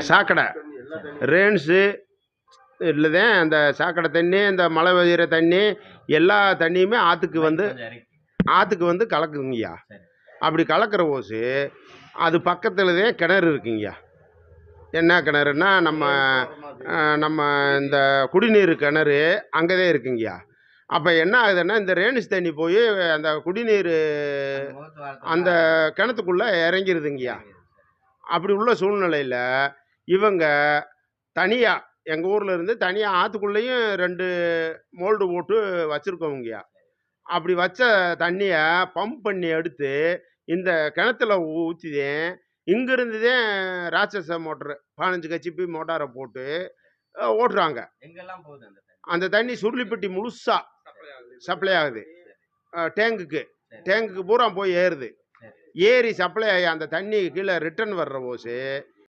சாக்கடை ரெயின்ஸு இல்லைதான் அந்த சாக்கடை தண்ணி, இந்த மழை பெய்கிற தண்ணி, எல்லா தண்ணியுமே ஆற்றுக்கு வந்து கலக்குதுங்கய்யா. அப்படி கலக்கிற ஓசு அது பக்கத்தில் தான் கிணறு இருக்குங்கய்யா. என்ன கிணறுன்னா நம்ம இந்த குடிநீர் கிணறு அங்கே தான் இருக்குங்கய்யா. அப்போ என்ன ஆகுதுன்னா, இந்த ரெயின்ஸ் தண்ணி போய் அந்த குடிநீர் அந்த கிணத்துக்குள்ளே இறங்கிருதுங்கய்யா. அப்படி உள்ள சூழ்நிலையில் இவங்க தனியாக எங்கள் ஊரில் இருந்து தனியாக ஆற்றுக்குள்ளேயும் 2 மோல்டு போட்டு வச்சுருக்கோங்கய்யா. அப்படி வச்ச தண்ணியை பம்ப் பண்ணி எடுத்து இந்த கிணத்துல ஊற்றிதேன் இங்கிருந்து தான் ராட்சச மோட்டரு 15 கச்சிப்பி மோட்டாரை போட்டு ஓட்டுறாங்க. அந்த தண்ணி சுருளிப்பட்டி முழுசாக சப்ளை ஆகுது டேங்குக்கு பூரா போய் ஏறுது. ஏறி சப்ளை ஆகி அந்த தண்ணி கீழே ரிட்டர்ன் வர்ற போது